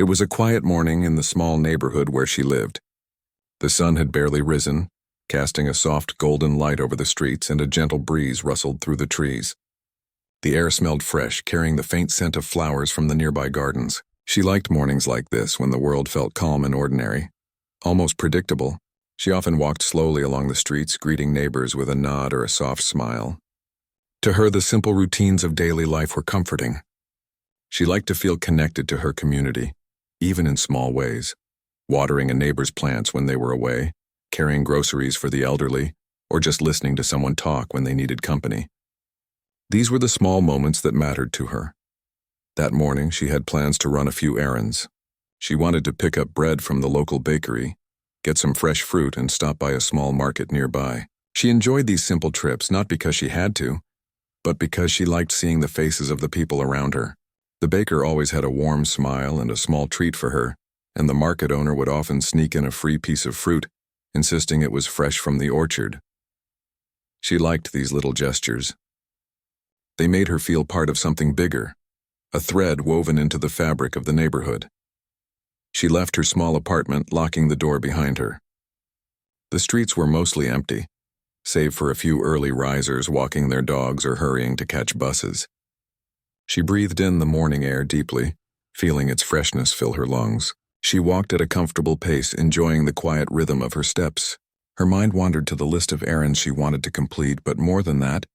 It was a quiet morning in the small neighborhood where she lived. The sun had barely risen, casting a soft golden light over the streets, and a gentle breeze rustled through the trees. The air smelled fresh, carrying the faint scent of flowers from the nearby gardens. She liked mornings like this when the world felt calm and ordinary, almost predictable. She often walked slowly along the streets, greeting neighbors with a nod or a soft smile. To her, the simple routines of daily life were comforting. She liked to feel connected to her community, even in small ways, watering a neighbor's plants when they were away, carrying groceries for the elderly, or just listening to someone talk when they needed company. These were the small moments that mattered to her. That morning, she had plans to run a few errands. She wanted to pick up bread from the local bakery, get some fresh fruit, and stop by a small market nearby. She enjoyed these simple trips not because she had to, but because she liked seeing the faces of the people around her. The baker always had a warm smile and a small treat for her, and the market owner would often sneak in a free piece of fruit, insisting it was fresh from the orchard. She liked these little gestures. They made her feel part of something bigger, a thread woven into the fabric of the neighborhood. She left her small apartment, locking the door behind her. The streets were mostly empty, save for a few early risers walking their dogs or hurrying to catch buses. She breathed in the morning air deeply, feeling its freshness fill her lungs. She walked at a comfortable pace, enjoying the quiet rhythm of her steps. Her mind wandered to the list of errands she wanted to complete, but more than that,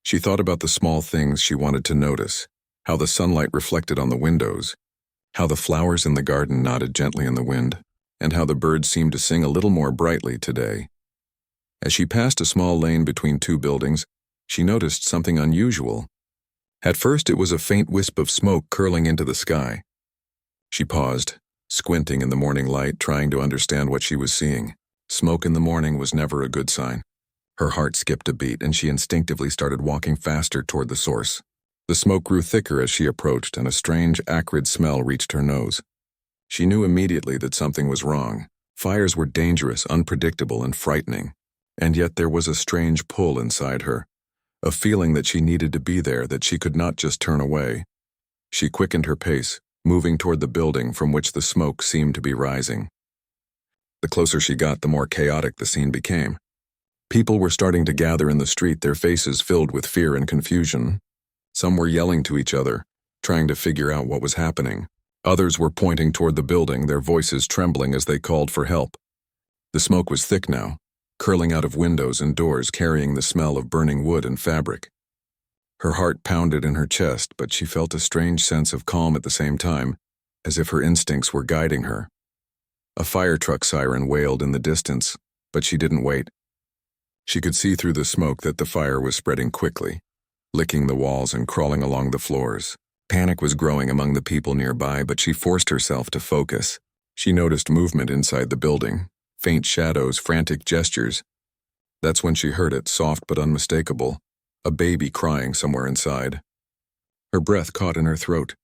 she thought about the small things she wanted to notice, how the sunlight reflected on the windows, how the flowers in the garden nodded gently in the wind, and how the birds seemed to sing a little more brightly today. As she passed a small lane between two buildings, she noticed something unusual. At first, it was a faint wisp of smoke curling into the sky. She paused, squinting in the morning light, trying to understand what she was seeing. Smoke in the morning was never a good sign. Her heart skipped a beat, and she instinctively started walking faster toward the source. The smoke grew thicker as she approached, and a strange, acrid smell reached her nose. She knew immediately that something was wrong. Fires were dangerous, unpredictable, and frightening. And yet there was a strange pull inside her, a feeling that she needed to be there, that she could not just turn away. She quickened her pace, moving toward the building from which the smoke seemed to be rising. The closer she got, the more chaotic the scene became. People were starting to gather in the street, their faces filled with fear and confusion. Some were yelling to each other, trying to figure out what was happening. Others were pointing toward the building, their voices trembling as they called for help. The smoke was thick now, curling out of windows and doors, carrying the smell of burning wood and fabric. Her heart pounded in her chest, but she felt a strange sense of calm at the same time, as if her instincts were guiding her. A fire truck siren wailed in the distance, but she didn't wait. She could see through the smoke that the fire was spreading quickly, licking the walls and crawling along the floors. Panic was growing among the people nearby, but she forced herself to focus. She noticed movement inside the building, faint shadows, frantic gestures. That's when she heard it, soft but unmistakable, a baby crying somewhere inside. Her breath caught in her throat.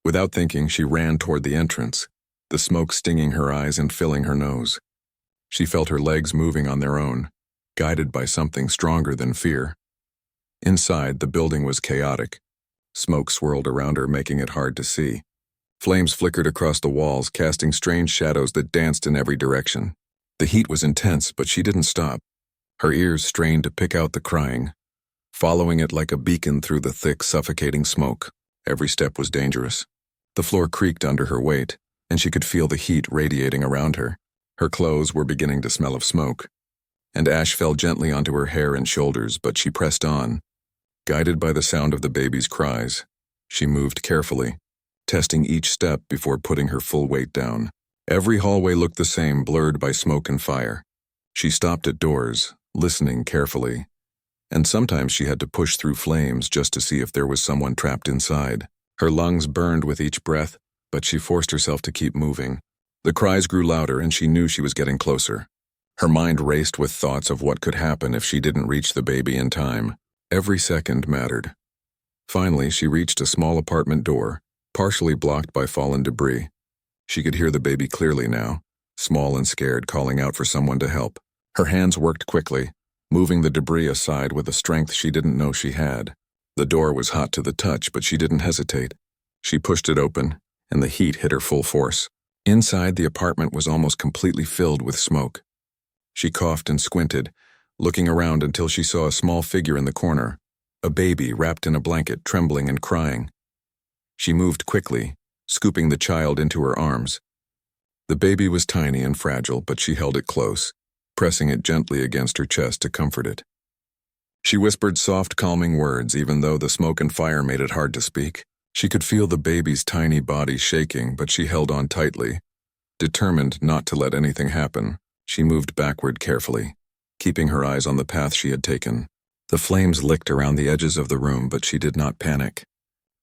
Without thinking, she ran toward the entrance, the smoke stinging her eyes and filling her nose. She felt her legs moving on their own, guided by something stronger than fear. Inside, the building was chaotic. Smoke swirled around her, making it hard to see. Flames flickered across the walls, casting strange shadows that danced in every direction. The heat was intense, but she didn't stop. Her ears strained to pick out the crying, following it like a beacon through the thick, suffocating smoke. Every step was dangerous. The floor creaked under her weight, and she could feel the heat radiating around her. Her clothes were beginning to smell of smoke, and ash fell gently onto her hair and shoulders, but she pressed on. Guided by the sound of the baby's cries, she moved carefully, testing each step before putting her full weight down. Every hallway looked the same, blurred by smoke and fire. She stopped at doors, listening carefully, and sometimes she had to push through flames just to see if there was someone trapped inside. Her lungs burned with each breath, but she forced herself to keep moving. The cries grew louder, and she knew she was getting closer. Her mind raced with thoughts of what could happen if she didn't reach the baby in time. Every second mattered. Finally, she reached a small apartment door, partially blocked by fallen debris. She could hear the baby clearly now, small and scared, calling out for someone to help. Her hands worked quickly, moving the debris aside with a strength she didn't know she had. The door was hot to the touch, but she didn't hesitate. She pushed it open, and the heat hit her full force. Inside, the apartment was almost completely filled with smoke. She coughed and squinted, looking around until she saw a small figure in the corner, a baby wrapped in a blanket, trembling and crying. She moved quickly, scooping the child into her arms. The baby was tiny and fragile, but she held it close, pressing it gently against her chest to comfort it. She whispered soft, calming words, even though the smoke and fire made it hard to speak. She could feel the baby's tiny body shaking, but she held on tightly. Determined not to let anything happen, she moved backward carefully, keeping her eyes on the path she had taken. The flames licked around the edges of the room, but she did not panic.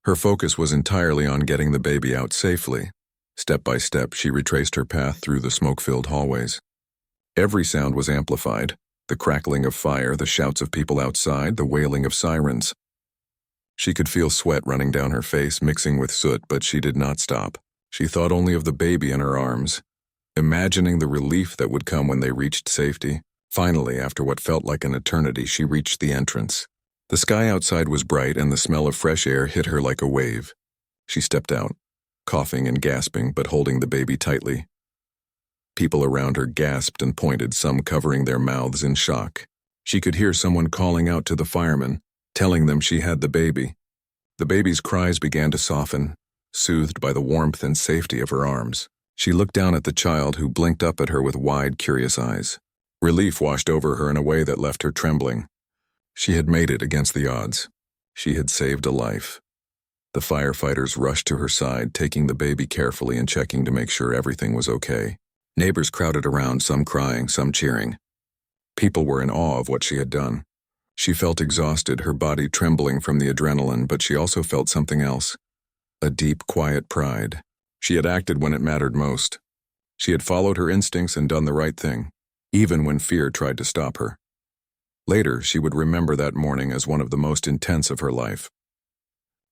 Her focus was entirely on getting the baby out safely. Step by step, she retraced her path through the smoke-filled hallways. Every sound was amplified: the crackling of fire, the shouts of people outside, the wailing of sirens. She could feel sweat running down her face, mixing with soot, but she did not stop. She thought only of the baby in her arms, imagining the relief that would come when they reached safety. Finally, after what felt like an eternity, she reached the entrance. The sky outside was bright, and the smell of fresh air hit her like a wave. She stepped out, coughing and gasping, but holding the baby tightly. People around her gasped and pointed, some covering their mouths in shock. She could hear someone calling out to the firemen, telling them she had the baby. The baby's cries began to soften, soothed by the warmth and safety of her arms. She looked down at the child, who blinked up at her with wide, curious eyes. Relief washed over her in a way that left her trembling. She had made it against the odds. She had saved a life. The firefighters rushed to her side, taking the baby carefully and checking to make sure everything was okay. Neighbors crowded around, some crying, some cheering. People were in awe of what she had done. She felt exhausted, her body trembling from the adrenaline, but she also felt something else: a deep, quiet pride. She had acted when it mattered most. She had followed her instincts and done the right thing, even when fear tried to stop her. Later, she would remember that morning as one of the most intense of her life.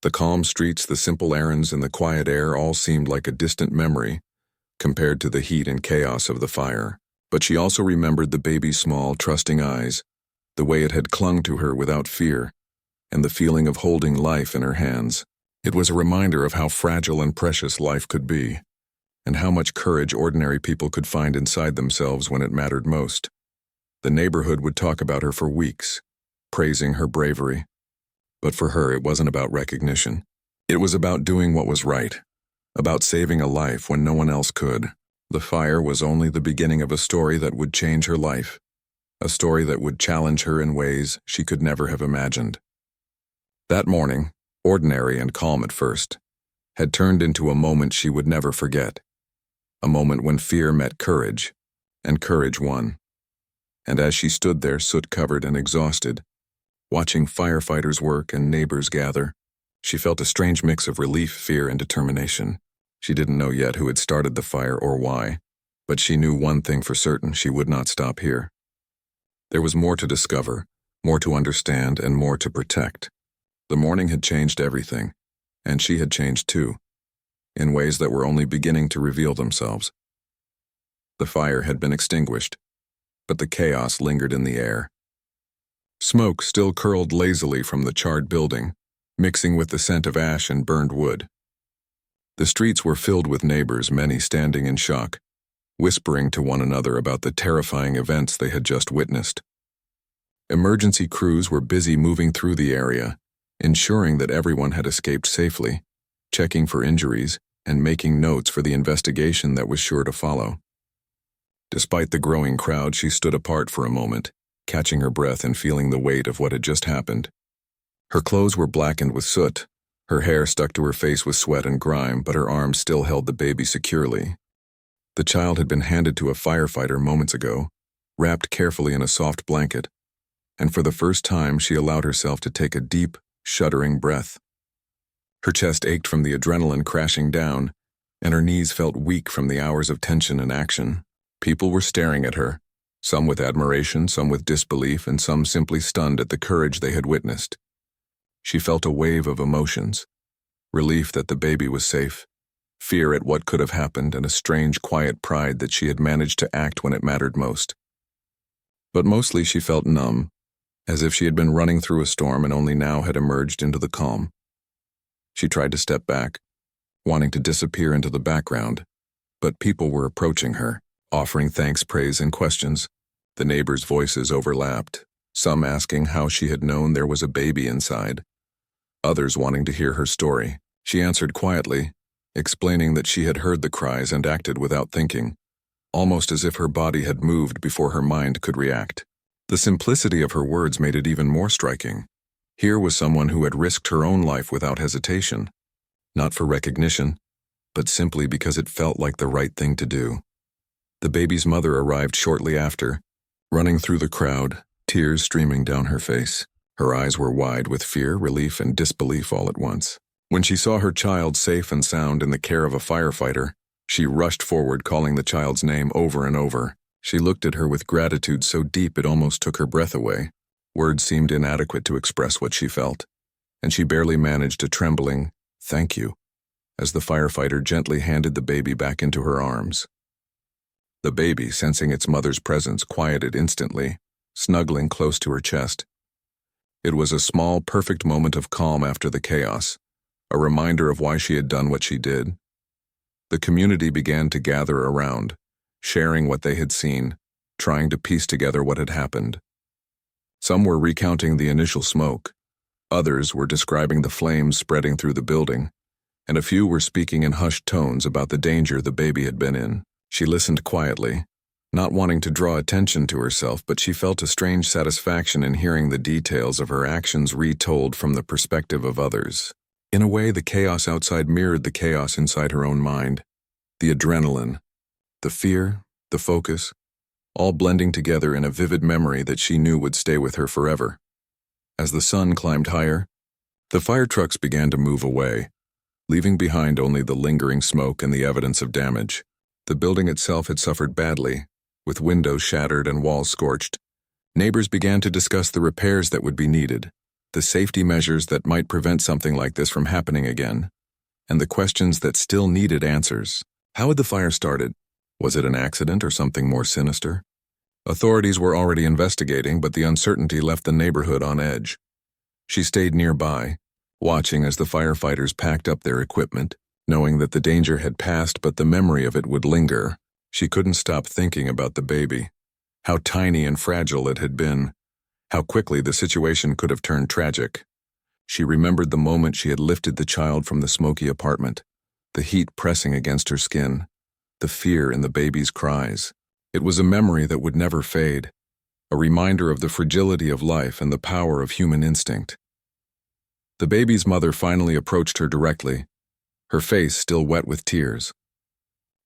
The calm streets, the simple errands, and the quiet air all seemed like a distant memory compared to the heat and chaos of the fire. But she also remembered the baby's small, trusting eyes, the way it had clung to her without fear, and the feeling of holding life in her hands. It was a reminder of how fragile and precious life could be, and how much courage ordinary people could find inside themselves when it mattered most. The neighborhood would talk about her for weeks, praising her bravery. But for her, it wasn't about recognition. It was about doing what was right, about saving a life when no one else could. The fire was only the beginning of a story that would change her life, a story that would challenge her in ways she could never have imagined. That morning, ordinary and calm at first, had turned into a moment she would never forget. A moment when fear met courage, and courage won. And as she stood there, soot-covered and exhausted, watching firefighters work and neighbors gather, she felt a strange mix of relief, fear, and determination. She didn't know yet who had started the fire or why, but she knew one thing for certain: she would not stop here. There was more to discover, more to understand, and more to protect. The morning had changed everything, and she had changed too, in ways that were only beginning to reveal themselves. The fire had been extinguished, but the chaos lingered in the air. Smoke still curled lazily from the charred building, mixing with the scent of ash and burned wood. The streets were filled with neighbors, many standing in shock, whispering to one another about the terrifying events they had just witnessed. Emergency crews were busy moving through the area, ensuring that everyone had escaped safely, checking for injuries, and making notes for the investigation that was sure to follow. Despite the growing crowd, she stood apart for a moment, catching her breath and feeling the weight of what had just happened. Her clothes were blackened with soot, her hair stuck to her face with sweat and grime, but her arms still held the baby securely. The child had been handed to a firefighter moments ago, wrapped carefully in a soft blanket, and for the first time she allowed herself to take a deep, shuddering breath. Her chest ached from the adrenaline crashing down, and her knees felt weak from the hours of tension and action. People were staring at her, some with admiration, some with disbelief, and some simply stunned at the courage they had witnessed. She felt a wave of emotions: relief that the baby was safe, fear at what could have happened, and a strange, quiet pride that she had managed to act when it mattered most. But mostly she felt numb, as if she had been running through a storm and only now had emerged into the calm. She tried to step back, wanting to disappear into the background. But people were approaching her, offering thanks, praise, and questions. The neighbors' voices overlapped, some asking how she had known there was a baby inside, others wanting to hear her story. She answered quietly, explaining that she had heard the cries and acted without thinking, almost as if her body had moved before her mind could react. The simplicity of her words made it even more striking. Here was someone who had risked her own life without hesitation, not for recognition, but simply because it felt like the right thing to do. The baby's mother arrived shortly after, running through the crowd, tears streaming down her face. Her eyes were wide with fear, relief, and disbelief all at once. When she saw her child safe and sound in the care of a firefighter, she rushed forward, calling the child's name over and over. She looked at her with gratitude so deep it almost took her breath away. Words seemed inadequate to express what she felt, and she barely managed a trembling, "Thank you," as the firefighter gently handed the baby back into her arms. The baby, sensing its mother's presence, quieted instantly, snuggling close to her chest. It was a small, perfect moment of calm after the chaos, a reminder of why she had done what she did. The community began to gather around, sharing what they had seen, trying to piece together what had happened. Some were recounting the initial smoke, others were describing the flames spreading through the building, and a few were speaking in hushed tones about the danger the baby had been in. She listened quietly, not wanting to draw attention to herself, but she felt a strange satisfaction in hearing the details of her actions retold from the perspective of others. In a way, the chaos outside mirrored the chaos inside her own mind. The adrenaline, the fear, the focus, all blending together in a vivid memory that she knew would stay with her forever. As the sun climbed higher, the fire trucks began to move away, leaving behind only the lingering smoke and the evidence of damage. The building itself had suffered badly, with windows shattered and walls scorched. Neighbors began to discuss the repairs that would be needed, the safety measures that might prevent something like this from happening again, and the questions that still needed answers. How had the fire started? Was it an accident or something more sinister? Authorities were already investigating, but the uncertainty left the neighborhood on edge. She stayed nearby, watching as the firefighters packed up their equipment, knowing that the danger had passed but the memory of it would linger. She couldn't stop thinking about the baby, how tiny and fragile it had been, how quickly the situation could have turned tragic. She remembered the moment she had lifted the child from the smoky apartment, the heat pressing against her skin, the fear in the baby's cries. It was a memory that would never fade, a reminder of the fragility of life and the power of human instinct. The baby's mother finally approached her directly, her face still wet with tears.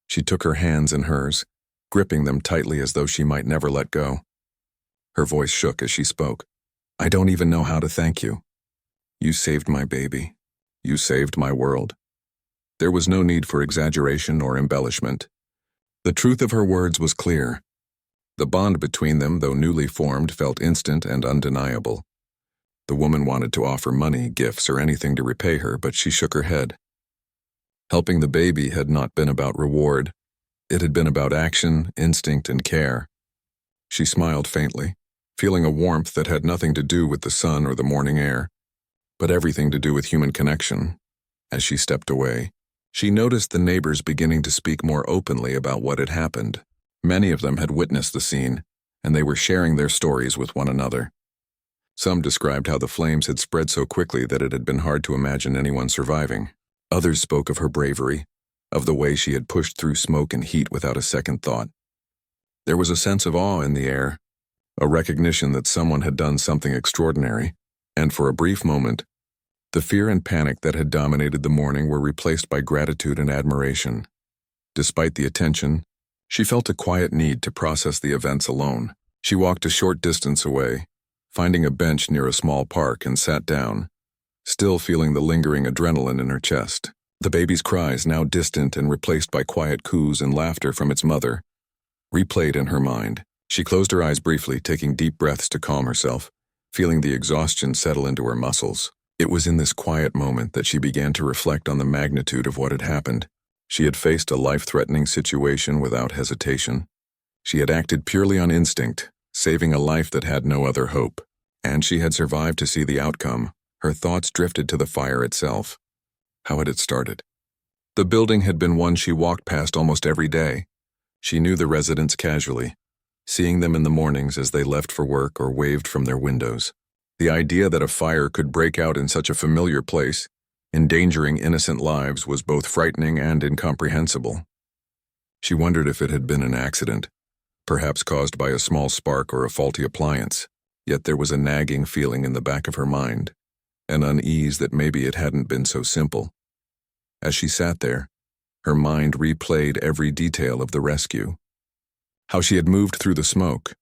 She took her hands in hers, gripping them tightly as though she might never let go. Her voice shook as she spoke. "I don't even know how to thank you. You saved my baby. You saved my world." There was no need for exaggeration or embellishment. The truth of her words was clear. The bond between them, though newly formed, felt instant and undeniable. The woman wanted to offer money, gifts, or anything to repay her, but she shook her head. Helping the baby had not been about reward. It had been about action, instinct, and care. She smiled faintly, feeling a warmth that had nothing to do with the sun or the morning air, but everything to do with human connection. As she stepped away, she noticed the neighbors beginning to speak more openly about what had happened. Many of them had witnessed the scene, and they were sharing their stories with one another. Some described how the flames had spread so quickly that it had been hard to imagine anyone surviving. Others spoke of her bravery, of the way she had pushed through smoke and heat without a second thought. There was a sense of awe in the air, a recognition that someone had done something extraordinary, and for a brief moment, the fear and panic that had dominated the morning were replaced by gratitude and admiration. Despite the attention, she felt a quiet need to process the events alone. She walked a short distance away, finding a bench near a small park, and sat down, still feeling the lingering adrenaline in her chest. The baby's cries, now distant and replaced by quiet coos and laughter from its mother, replayed in her mind. She closed her eyes briefly, taking deep breaths to calm herself, feeling the exhaustion settle into her muscles. It was in this quiet moment that she began to reflect on the magnitude of what had happened. She had faced a life-threatening situation without hesitation. She had acted purely on instinct, saving a life that had no other hope. And she had survived to see the outcome. Her thoughts drifted to the fire itself. How had it started? The building had been one she walked past almost every day. She knew the residents casually, seeing them in the mornings as they left for work or waved from their windows. The idea that a fire could break out in such a familiar place, endangering innocent lives, was both frightening and incomprehensible. She wondered if it had been an accident, perhaps caused by a small spark or a faulty appliance, yet there was a nagging feeling in the back of her mind, an unease that maybe it hadn't been so simple. As she sat there, her mind replayed every detail of the rescue. How she had moved through the smoke,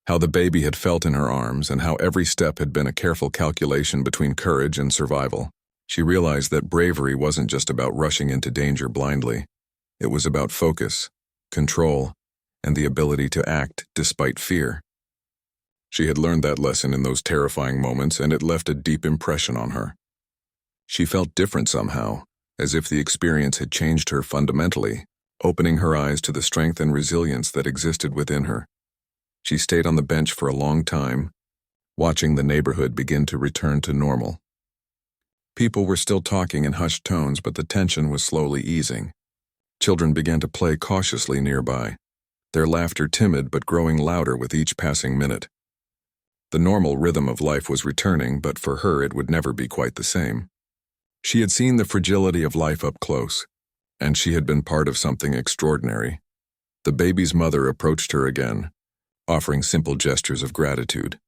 how the baby had felt in her arms, and how every step had been a careful calculation between courage and survival. She realized that bravery wasn't just about rushing into danger blindly. It was about focus, control, and the ability to act despite fear. She had learned that lesson in those terrifying moments, and it left a deep impression on her. She felt different somehow, as if the experience had changed her fundamentally, opening her eyes to the strength and resilience that existed within her. She stayed on the bench for a long time, watching the neighborhood begin to return to normal. People were still talking in hushed tones, but the tension was slowly easing. Children began to play cautiously nearby, their laughter timid but growing louder with each passing minute. The normal rhythm of life was returning, but for her it would never be quite the same. She had seen the fragility of life up close, and she had been part of something extraordinary. The baby's mother approached her again, offering simple gestures of gratitude,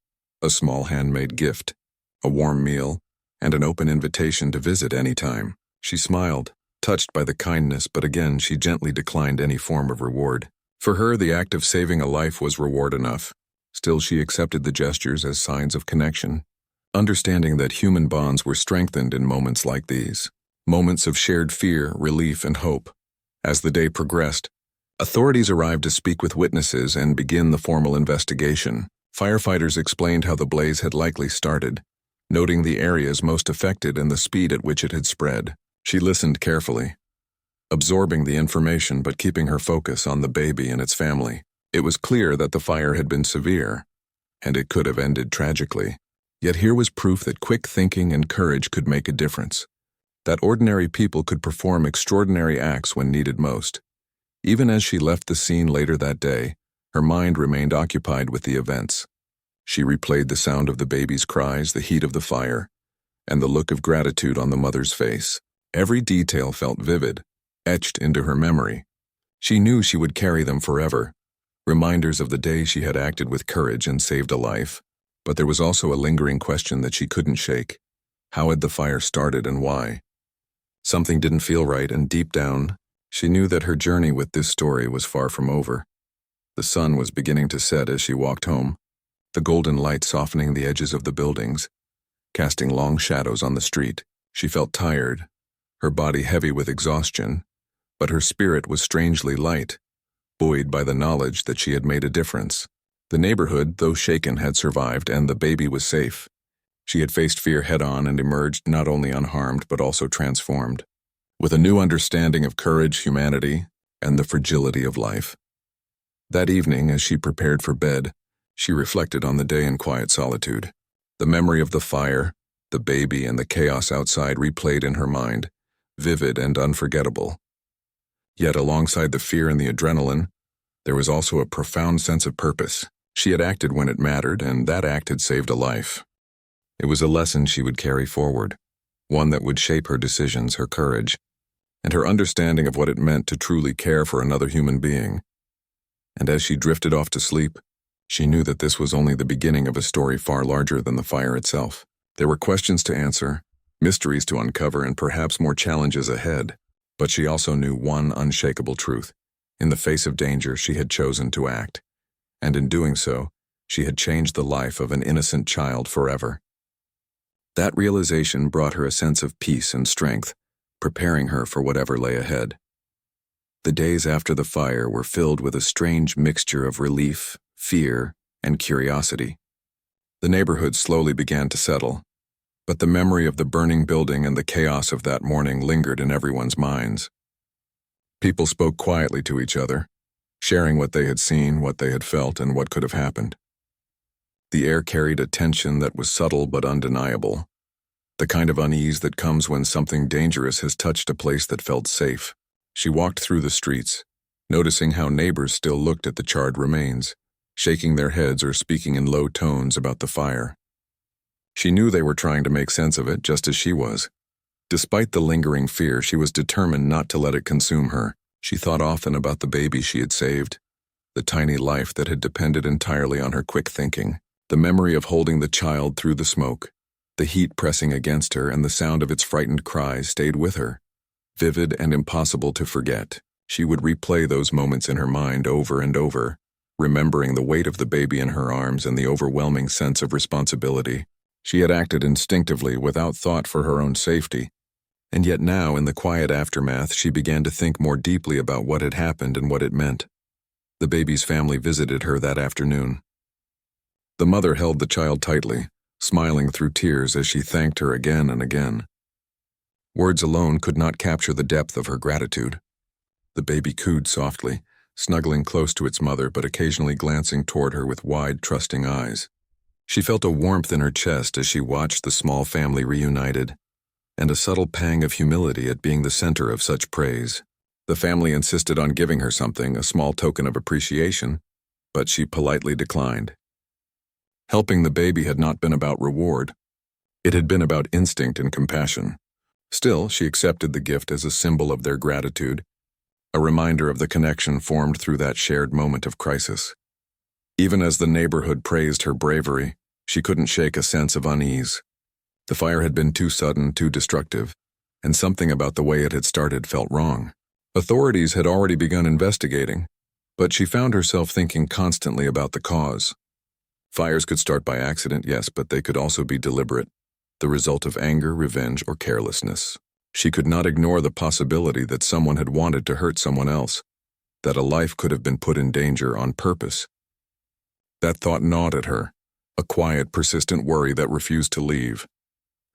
a small handmade gift, a warm meal, and an open invitation to visit any time. She smiled, touched by the kindness, but again she gently declined any form of reward. For her, the act of saving a life was reward enough. Still, she accepted the gestures as signs of connection, understanding that human bonds were strengthened in moments like these, moments of shared fear, relief, and hope. As the day progressed, authorities arrived to speak with witnesses and begin the formal investigation. Firefighters explained how the blaze had likely started, noting the areas most affected and the speed at which it had spread. She listened carefully, absorbing the information but keeping her focus on the baby and its family. It was clear that the fire had been severe, and it could have ended tragically. Yet here was proof that quick thinking and courage could make a difference, that ordinary people could perform extraordinary acts when needed most. Even as she left the scene later that day, her mind remained occupied with the events. She replayed the sound of the baby's cries, the heat of the fire, and the look of gratitude on the mother's face. Every detail felt vivid, etched into her memory. She knew she would carry them forever, reminders of the day she had acted with courage and saved a life. But there was also a lingering question that she couldn't shake. How had the fire started and why? Something didn't feel right, and deep down, she knew that her journey with this story was far from over. The sun was beginning to set as she walked home, the golden light softening the edges of the buildings, casting long shadows on the street. She felt tired, her body heavy with exhaustion, but her spirit was strangely light, buoyed by the knowledge that she had made a difference. The neighborhood, though shaken, had survived, and the baby was safe. She had faced fear head-on and emerged not only unharmed but also transformed, with a new understanding of courage, humanity, and the fragility of life. That evening, as she prepared for bed, she reflected on the day in quiet solitude. The memory of the fire, the baby, and the chaos outside replayed in her mind, vivid and unforgettable. Yet alongside the fear and the adrenaline, there was also a profound sense of purpose. She had acted when it mattered, and that act had saved a life. It was a lesson she would carry forward, one that would shape her decisions, her courage, and her understanding of what it meant to truly care for another human being. And as she drifted off to sleep, she knew that this was only the beginning of a story far larger than the fire itself. There were questions to answer, mysteries to uncover, and perhaps more challenges ahead. But she also knew one unshakable truth. In the face of danger, she had chosen to act. And in doing so, she had changed the life of an innocent child forever. That realization brought her a sense of peace and strength, preparing her for whatever lay ahead. The days after the fire were filled with a strange mixture of relief, fear, and curiosity. The neighborhood slowly began to settle, but the memory of the burning building and the chaos of that morning lingered in everyone's minds. People spoke quietly to each other, sharing what they had seen, what they had felt, and what could have happened. The air carried a tension that was subtle but undeniable, the kind of unease that comes when something dangerous has touched a place that felt safe. She walked through the streets, noticing how neighbors still looked at the charred remains, shaking their heads or speaking in low tones about the fire. She knew they were trying to make sense of it just as she was. Despite the lingering fear, she was determined not to let it consume her. She thought often about the baby she had saved, the tiny life that had depended entirely on her quick thinking. The memory of holding the child through the smoke, the heat pressing against her, and the sound of its frightened cries stayed with her, vivid and impossible to forget. She would replay those moments in her mind over and over, remembering the weight of the baby in her arms and the overwhelming sense of responsibility. She had acted instinctively without thought for her own safety, and yet now, in the quiet aftermath, she began to think more deeply about what had happened and what it meant. The baby's family visited her that afternoon. The mother held the child tightly, smiling through tears as she thanked her again and again. Words alone could not capture the depth of her gratitude. The baby cooed softly, snuggling close to its mother but occasionally glancing toward her with wide, trusting eyes. She felt a warmth in her chest as she watched the small family reunited, and a subtle pang of humility at being the center of such praise. The family insisted on giving her something, a small token of appreciation, but she politely declined. Helping the baby had not been about reward. It had been about instinct and compassion. Still, she accepted the gift as a symbol of their gratitude, a reminder of the connection formed through that shared moment of crisis. Even as the neighborhood praised her bravery, she couldn't shake a sense of unease. The fire had been too sudden, too destructive, and something about the way it had started felt wrong. Authorities had already begun investigating, but she found herself thinking constantly about the cause. Fires could start by accident, yes, but they could also be deliberate, the result of anger, revenge, or carelessness. She could not ignore the possibility that someone had wanted to hurt someone else, that a life could have been put in danger on purpose. That thought gnawed at her, a quiet, persistent worry that refused to leave.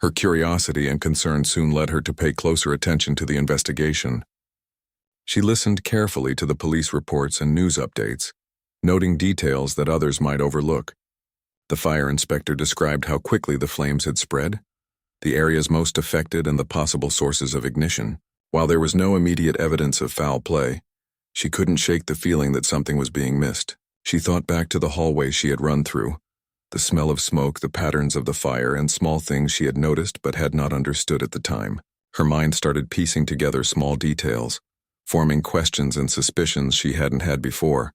Her curiosity and concern soon led her to pay closer attention to the investigation. She listened carefully to the police reports and news updates, noting details that others might overlook. The fire inspector described how quickly the flames had spread, the areas most affected, and the possible sources of ignition. While there was no immediate evidence of foul play, she couldn't shake the feeling that something was being missed. She thought back to the hallway she had run through, the smell of smoke, the patterns of the fire, and small things she had noticed but had not understood at the time. Her mind started piecing together small details, forming questions and suspicions she hadn't had before.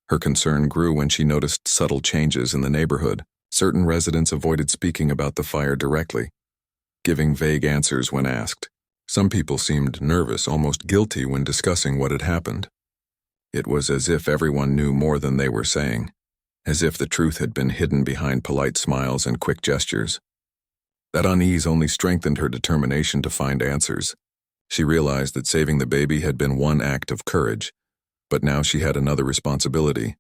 Her concern grew when she noticed subtle changes in the neighborhood. Certain residents avoided speaking about the fire directly, giving vague answers when asked. Some people seemed nervous, almost guilty when discussing what had happened. It was as if everyone knew more than they were saying, as if the truth had been hidden behind polite smiles and quick gestures. That unease only strengthened her determination to find answers. She realized that saving the baby had been one act of courage, but now she had another responsibility: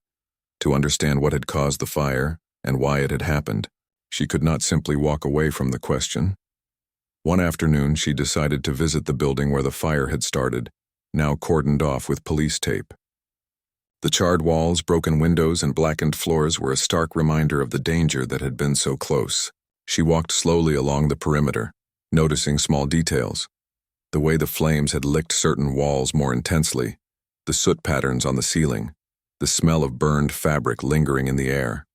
to understand what had caused the fire and why it had happened. She could not simply walk away from the question. One afternoon, she decided to visit the building where the fire had started, now cordoned off with police tape. The charred walls, broken windows, and blackened floors were a stark reminder of the danger that had been so close. She walked slowly along the perimeter, noticing small details: the way the flames had licked certain walls more intensely, the soot patterns on the ceiling, the smell of burned fabric lingering in the air.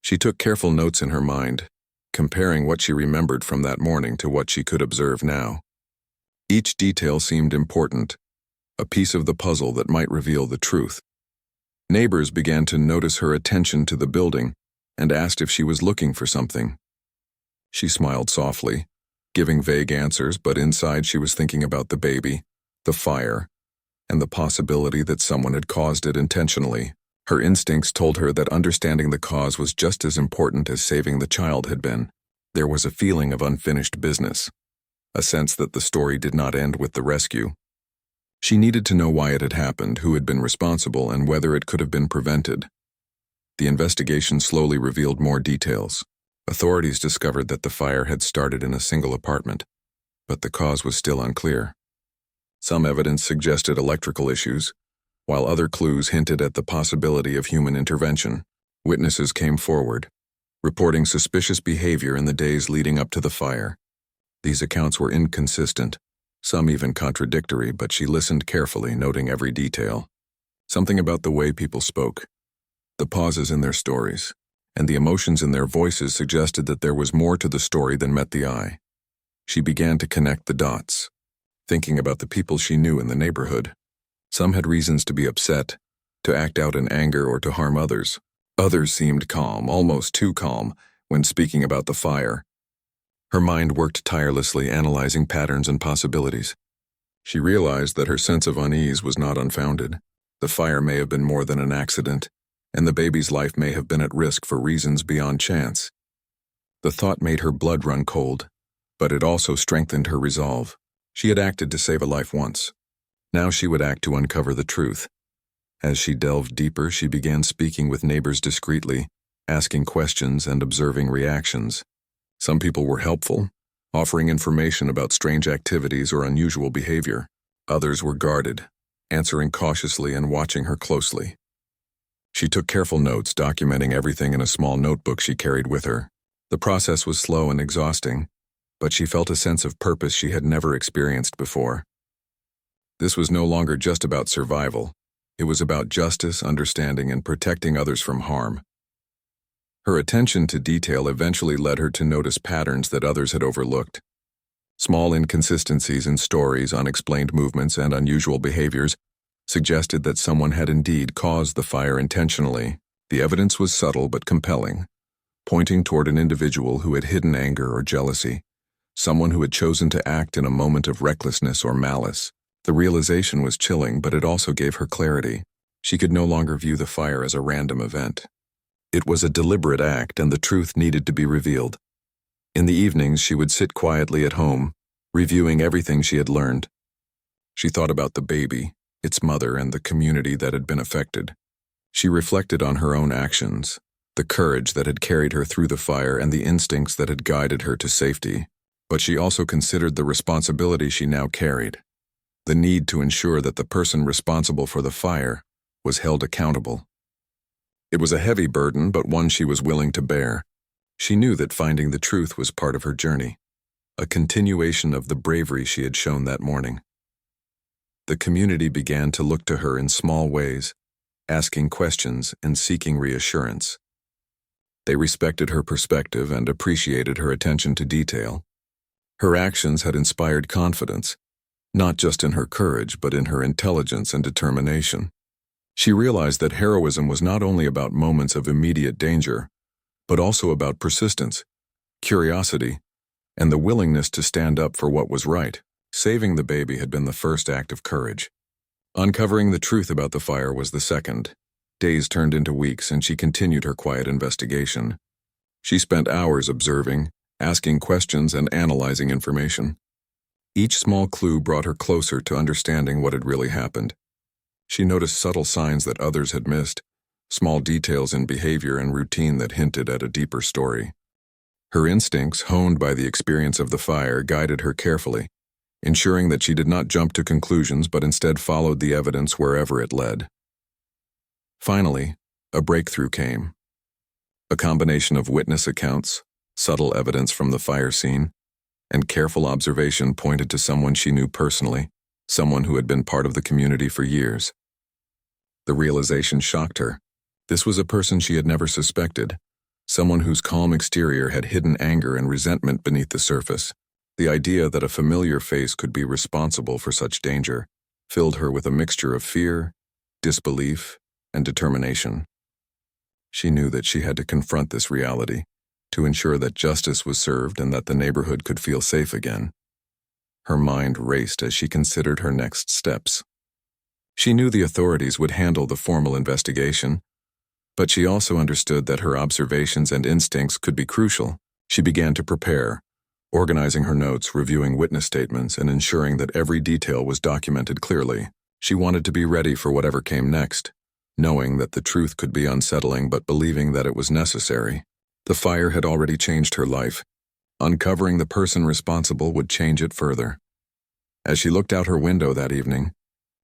She took careful notes in her mind, comparing what she remembered from that morning to what she could observe now. Each detail seemed important, a piece of the puzzle that might reveal the truth. Neighbors began to notice her attention to the building and asked if she was looking for something. She smiled softly, giving vague answers, but inside she was thinking about the baby, the fire, and the possibility that someone had caused it intentionally. Her instincts told her that understanding the cause was just as important as saving the child had been. There was a feeling of unfinished business, a sense that the story did not end with the rescue. She needed to know why it had happened, who had been responsible, and whether it could have been prevented. The investigation slowly revealed more details. Authorities discovered that the fire had started in a single apartment, but the cause was still unclear. Some evidence suggested electrical issues, while other clues hinted at the possibility of human intervention. Witnesses came forward, reporting suspicious behavior in the days leading up to the fire. These accounts were inconsistent, some even contradictory, but she listened carefully, noting every detail. Something about the way people spoke, the pauses in their stories, and the emotions in their voices suggested that there was more to the story than met the eye. She began to connect the dots, thinking about the people she knew in the neighborhood. Some had reasons to be upset, to act out in anger or to harm others. Others seemed calm, almost too calm, when speaking about the fire. Her mind worked tirelessly, analyzing patterns and possibilities. She realized that her sense of unease was not unfounded. The fire may have been more than an accident, and the baby's life may have been at risk for reasons beyond chance. The thought made her blood run cold, but it also strengthened her resolve. She had acted to save a life once. Now she would act to uncover the truth. As she delved deeper, she began speaking with neighbors discreetly, asking questions and observing reactions. Some people were helpful, offering information about strange activities or unusual behavior. Others were guarded, answering cautiously and watching her closely. She took careful notes, documenting everything in a small notebook she carried with her. The process was slow and exhausting, but she felt a sense of purpose she had never experienced before. This was no longer just about survival. It was about justice, understanding, and protecting others from harm. Her attention to detail eventually led her to notice patterns that others had overlooked. Small inconsistencies in stories, unexplained movements, and unusual behaviors suggested that someone had indeed caused the fire intentionally. The evidence was subtle but compelling, pointing toward an individual who had hidden anger or jealousy, someone who had chosen to act in a moment of recklessness or malice. The realization was chilling, but it also gave her clarity. She could no longer view the fire as a random event. It was a deliberate act, and the truth needed to be revealed. In the evenings, she would sit quietly at home, reviewing everything she had learned. She thought about the baby, its mother, and the community that had been affected. She reflected on her own actions, the courage that had carried her through the fire and the instincts that had guided her to safety. But she also considered the responsibility she now carried, the need to ensure that the person responsible for the fire was held accountable. It was a heavy burden, but one she was willing to bear. She knew that finding the truth was part of her journey, a continuation of the bravery she had shown that morning. The community began to look to her in small ways, asking questions and seeking reassurance. They respected her perspective and appreciated her attention to detail. Her actions had inspired confidence, not just in her courage, but in her intelligence and determination. She realized that heroism was not only about moments of immediate danger, but also about persistence, curiosity, and the willingness to stand up for what was right. Saving the baby had been the first act of courage. Uncovering the truth about the fire was the second. Days turned into weeks, and she continued her quiet investigation. She spent hours observing, asking questions, and analyzing information. Each small clue brought her closer to understanding what had really happened. She noticed subtle signs that others had missed, small details in behavior and routine that hinted at a deeper story. Her instincts, honed by the experience of the fire, guided her carefully, ensuring that she did not jump to conclusions but instead followed the evidence wherever it led. Finally, a breakthrough came. A combination of witness accounts, subtle evidence from the fire scene, and careful observation pointed to someone she knew personally, someone who had been part of the community for years. The realization shocked her. This was a person she had never suspected, someone whose calm exterior had hidden anger and resentment beneath the surface. The idea that a familiar face could be responsible for such danger filled her with a mixture of fear, disbelief, and determination. She knew that she had to confront this reality, to ensure that justice was served and that the neighborhood could feel safe again. Her mind raced as she considered her next steps. She knew the authorities would handle the formal investigation, but she also understood that her observations and instincts could be crucial. She began to prepare, organizing her notes, reviewing witness statements, and ensuring that every detail was documented clearly. She wanted to be ready for whatever came next, knowing that the truth could be unsettling but believing that it was necessary. The fire had already changed her life. Uncovering the person responsible would change it further. As she looked out her window that evening,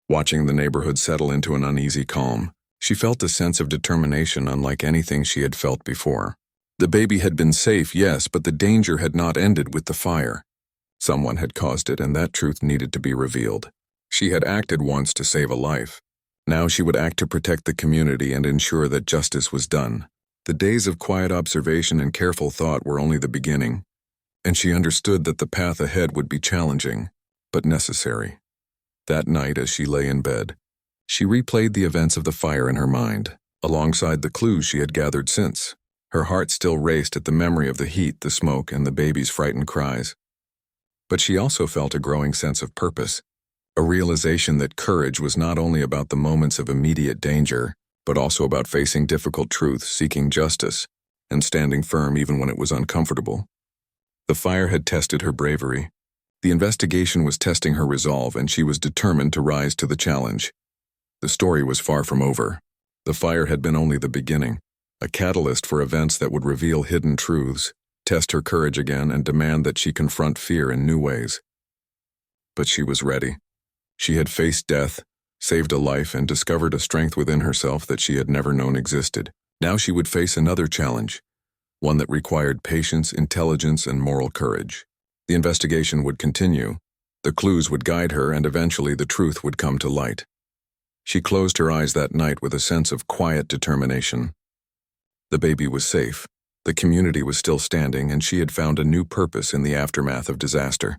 watching the neighborhood settle into an uneasy calm, she felt a sense of determination unlike anything she had felt before. The baby had been safe, yes, but the danger had not ended with the fire. Someone had caused it, and that truth needed to be revealed. She had acted once to save a life. Now she would act to protect the community and ensure that justice was done. The days of quiet observation and careful thought were only the beginning, and she understood that the path ahead would be challenging, but necessary. That night, as she lay in bed, she replayed the events of the fire in her mind, alongside the clues she had gathered since. Her heart still raced at the memory of the heat, the smoke, and the baby's frightened cries. But she also felt a growing sense of purpose, a realization that courage was not only about the moments of immediate danger, but also about facing difficult truths, seeking justice, and standing firm even when it was uncomfortable. The fire had tested her bravery. The investigation was testing her resolve, and she was determined to rise to the challenge. The story was far from over. The fire had been only the beginning, a catalyst for events that would reveal hidden truths, test her courage again, and demand that she confront fear in new ways. But she was ready. She had faced death, saved a life, and discovered a strength within herself that she had never known existed. Now she would face another challenge, one that required patience, intelligence, and moral courage. The investigation would continue, the clues would guide her, and eventually the truth would come to light. She closed her eyes that night with a sense of quiet determination. The baby was safe, the community was still standing, and she had found a new purpose in the aftermath of disaster.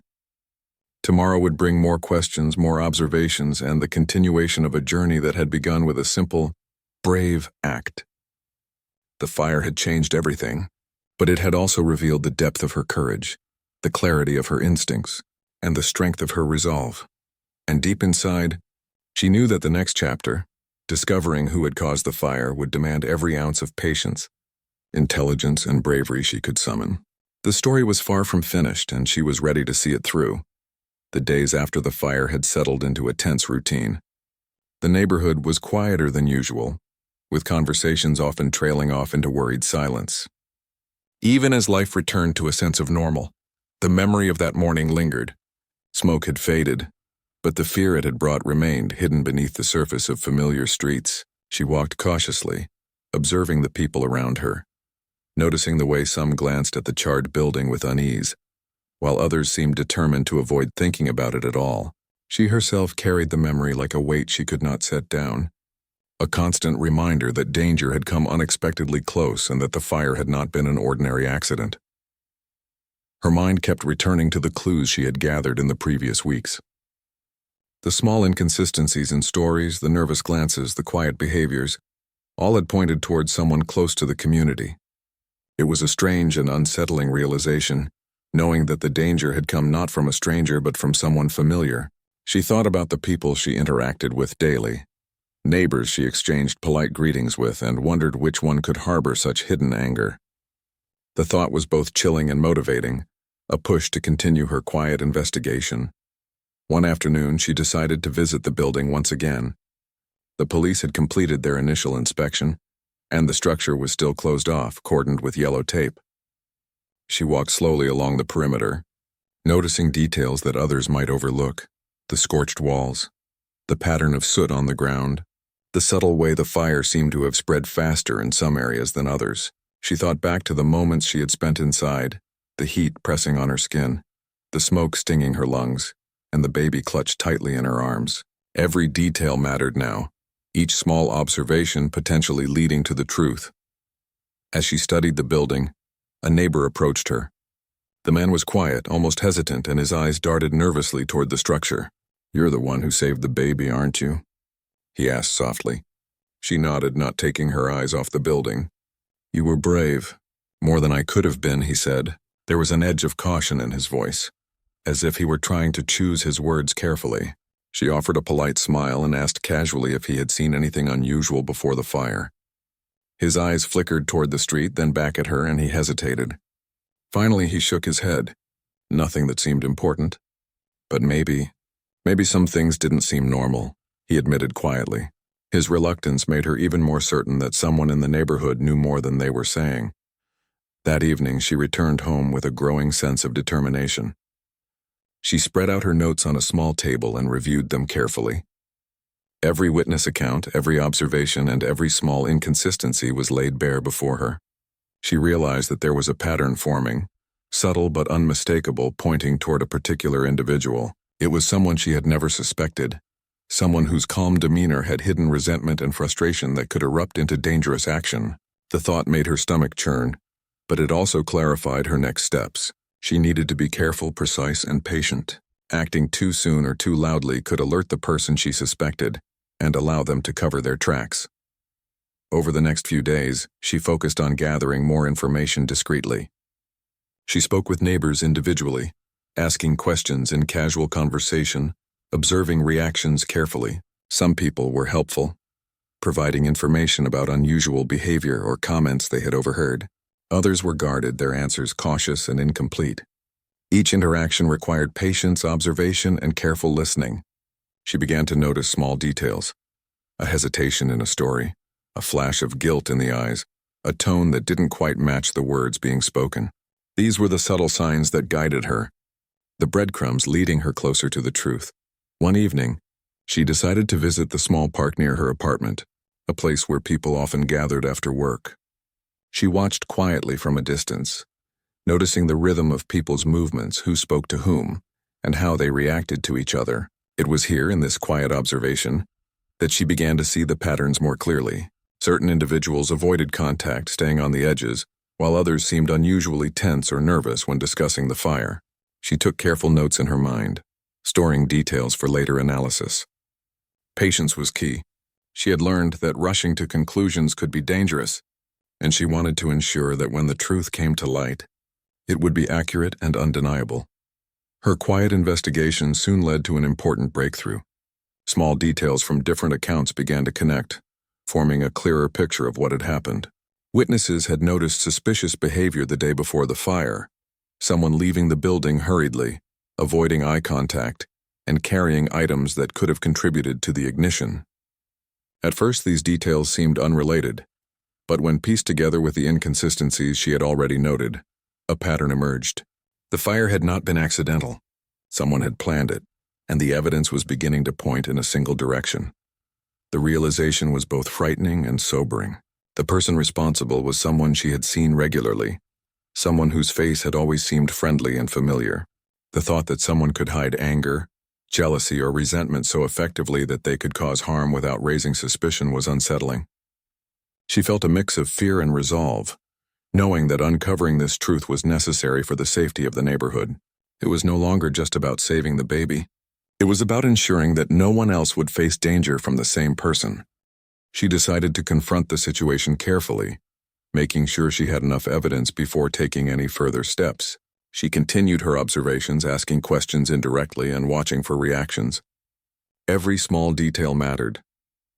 Tomorrow would bring more questions, more observations, and the continuation of a journey that had begun with a simple, brave act. The fire had changed everything, but it had also revealed the depth of her courage, the clarity of her instincts, and the strength of her resolve. And deep inside, she knew that the next chapter, discovering who had caused the fire, would demand every ounce of patience, intelligence, and bravery she could summon. The story was far from finished, and she was ready to see it through. The days after the fire had settled into a tense routine. The neighborhood was quieter than usual, with conversations often trailing off into worried silence. Even as life returned to a sense of normal, the memory of that morning lingered. Smoke had faded, but the fear it had brought remained hidden beneath the surface of familiar streets. She walked cautiously, observing the people around her, noticing the way some glanced at the charred building with unease, while others seemed determined to avoid thinking about it at all. She herself carried the memory like a weight she could not set down, a constant reminder that danger had come unexpectedly close and that the fire had not been an ordinary accident. Her mind kept returning to the clues she had gathered in the previous weeks. The small inconsistencies in stories, the nervous glances, the quiet behaviors, all had pointed towards someone close to the community. It was a strange and unsettling realization, knowing that the danger had come not from a stranger but from someone familiar. She thought about the people she interacted with daily, neighbors she exchanged polite greetings with, and wondered which one could harbor such hidden anger. The thought was both chilling and motivating, a push to continue her quiet investigation. One afternoon, she decided to visit the building once again. The police had completed their initial inspection, and the structure was still closed off, cordoned with yellow tape. She walked slowly along the perimeter, noticing details that others might overlook: the scorched walls, the pattern of soot on the ground, the subtle way the fire seemed to have spread faster in some areas than others. She thought back to the moments she had spent inside, the heat pressing on her skin, the smoke stinging her lungs, and the baby clutched tightly in her arms. Every detail mattered now, each small observation potentially leading to the truth. As she studied the building, a neighbor approached her. The man was quiet, almost hesitant, and his eyes darted nervously toward the structure. "You're the one who saved the baby, aren't you?" he asked softly. She nodded, not taking her eyes off the building. "You were brave. More than I could have been," he said. There was an edge of caution in his voice, as if he were trying to choose his words carefully. She offered a polite smile and asked casually if he had seen anything unusual before the fire. His eyes flickered toward the street, then back at her, and he hesitated. Finally, he shook his head. Nothing that seemed important. But maybe some things didn't seem normal, he admitted quietly. His reluctance made her even more certain that someone in the neighborhood knew more than they were saying. That evening, she returned home with a growing sense of determination. She spread out her notes on a small table and reviewed them carefully. Every witness account, every observation, and every small inconsistency was laid bare before her. She realized that there was a pattern forming, subtle but unmistakable, pointing toward a particular individual. It was someone she had never suspected, someone whose calm demeanor had hidden resentment and frustration that could erupt into dangerous action. The thought made her stomach churn, but it also clarified her next steps. She needed to be careful, precise, and patient. Acting too soon or too loudly could alert the person she suspected and allow them to cover their tracks. Over the next few days, she focused on gathering more information discreetly. She spoke with neighbors individually, asking questions in casual conversation, observing reactions carefully. Some people were helpful, providing information about unusual behavior or comments they had overheard. Others were guarded, their answers cautious and incomplete. Each interaction required patience, observation, and careful listening. She began to notice small details: a hesitation in a story, a flash of guilt in the eyes, a tone that didn't quite match the words being spoken. These were the subtle signs that guided her, the breadcrumbs leading her closer to the truth. One evening, she decided to visit the small park near her apartment, a place where people often gathered after work. She watched quietly from a distance, noticing the rhythm of people's movements, who spoke to whom, and how they reacted to each other. It was here, in this quiet observation, that she began to see the patterns more clearly. Certain individuals avoided contact, staying on the edges, while others seemed unusually tense or nervous when discussing the fire. She took careful notes in her mind, storing details for later analysis. Patience was key. She had learned that rushing to conclusions could be dangerous, and she wanted to ensure that when the truth came to light, it would be accurate and undeniable. Her quiet investigation soon led to an important breakthrough. Small details from different accounts began to connect, forming a clearer picture of what had happened. Witnesses had noticed suspicious behavior the day before the fire, someone leaving the building hurriedly, avoiding eye contact, and carrying items that could have contributed to the ignition. At first, these details seemed unrelated, but when pieced together with the inconsistencies she had already noted, a pattern emerged. The fire had not been accidental. Someone had planned it, and the evidence was beginning to point in a single direction. The realization was both frightening and sobering. The person responsible was someone she had seen regularly, someone whose face had always seemed friendly and familiar. The thought that someone could hide anger, jealousy, or resentment so effectively that they could cause harm without raising suspicion was unsettling. She felt a mix of fear and resolve, knowing that uncovering this truth was necessary for the safety of the neighborhood. It was no longer just about saving the baby. It was about ensuring that no one else would face danger from the same person. She decided to confront the situation carefully, making sure she had enough evidence before taking any further steps. She continued her observations, asking questions indirectly and watching for reactions. Every small detail mattered.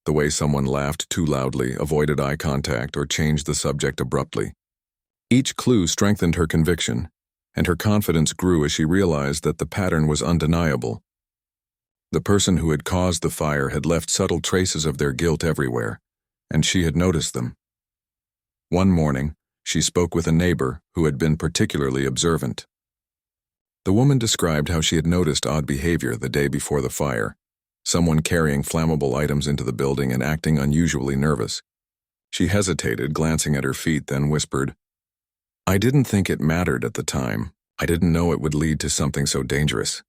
The way someone laughed too loudly, avoided eye contact, or changed the subject abruptly. Each clue strengthened her conviction, and her confidence grew as she realized that the pattern was undeniable. The person who had caused the fire had left subtle traces of their guilt everywhere, and she had noticed them. One morning, she spoke with a neighbor who had been particularly observant. The woman described how she had noticed odd behavior the day before the fire, someone carrying flammable items into the building and acting unusually nervous. She hesitated, glancing at her feet, then whispered, "I didn't think it mattered at the time. I didn't know it would lead to something so dangerous."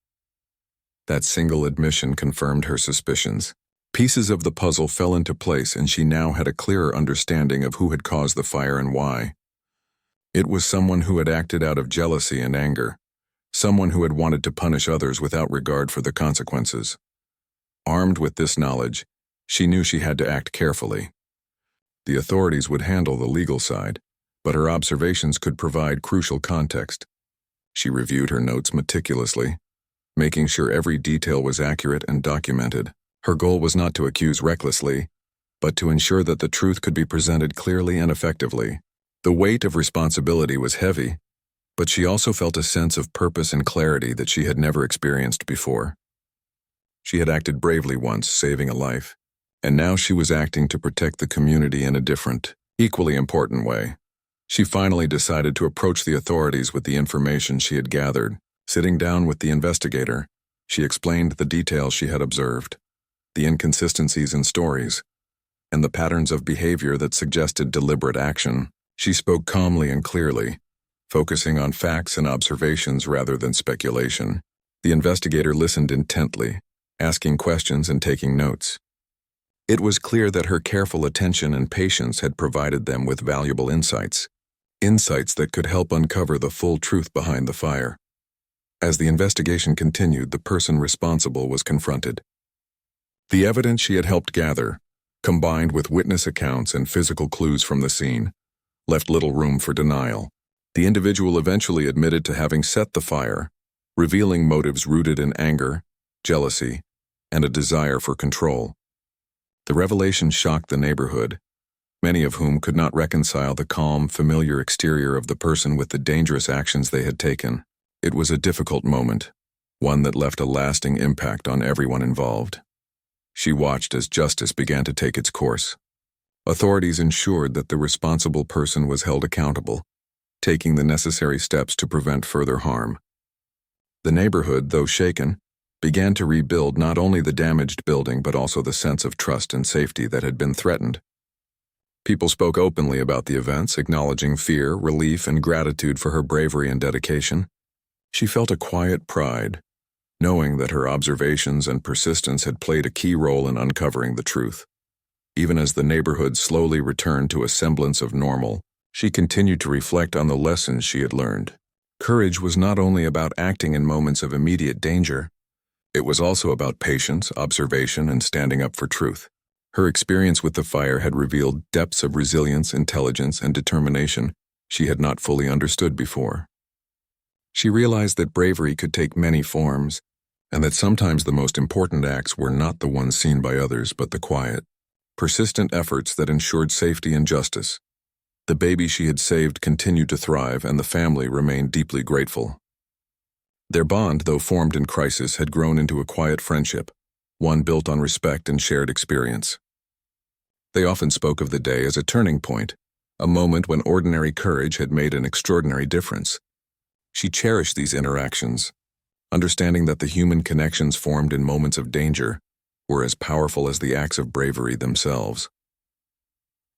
That single admission confirmed her suspicions. Pieces of the puzzle fell into place, and she now had a clearer understanding of who had caused the fire and why. It was someone who had acted out of jealousy and anger, someone who had wanted to punish others without regard for the consequences. Armed with this knowledge, she knew she had to act carefully. The authorities would handle the legal side, but her observations could provide crucial context. She reviewed her notes meticulously, making sure every detail was accurate and documented. Her goal was not to accuse recklessly, but to ensure that the truth could be presented clearly and effectively. The weight of responsibility was heavy, but she also felt a sense of purpose and clarity that she had never experienced before. She had acted bravely once, saving a life, and now she was acting to protect the community in a different, equally important way. She finally decided to approach the authorities with the information she had gathered. Sitting down with the investigator, she explained the details she had observed, the inconsistencies in stories, and the patterns of behavior that suggested deliberate action. She spoke calmly and clearly, focusing on facts and observations rather than speculation. The investigator listened intently, asking questions and taking notes. It was clear that her careful attention and patience had provided them with valuable insights that could help uncover the full truth behind the fire. As the investigation continued, the person responsible was confronted. The evidence she had helped gather, combined with witness accounts and physical clues from the scene, left little room for denial. The individual eventually admitted to having set the fire, revealing motives rooted in anger, jealousy, and a desire for control. The revelation shocked the neighborhood, many of whom could not reconcile the calm, familiar exterior of the person with the dangerous actions they had taken. It was a difficult moment, one that left a lasting impact on everyone involved. She watched as justice began to take its course. Authorities ensured that the responsible person was held accountable, taking the necessary steps to prevent further harm. The neighborhood, though shaken, began to rebuild not only the damaged building but also the sense of trust and safety that had been threatened. People spoke openly about the events, acknowledging fear, relief, and gratitude for her bravery and dedication. She felt a quiet pride, knowing that her observations and persistence had played a key role in uncovering the truth. Even as the neighborhood slowly returned to a semblance of normal, she continued to reflect on the lessons she had learned. Courage was not only about acting in moments of immediate danger, it was also about patience, observation, and standing up for truth. Her experience with the fire had revealed depths of resilience, intelligence, and determination she had not fully understood before. She realized that bravery could take many forms, and that sometimes the most important acts were not the ones seen by others but the quiet, persistent efforts that ensured safety and justice. The baby she had saved continued to thrive, and the family remained deeply grateful. Their bond, though formed in crisis, had grown into a quiet friendship, one built on respect and shared experience. They often spoke of the day as a turning point, a moment when ordinary courage had made an extraordinary difference. She cherished these interactions, understanding that the human connections formed in moments of danger were as powerful as the acts of bravery themselves.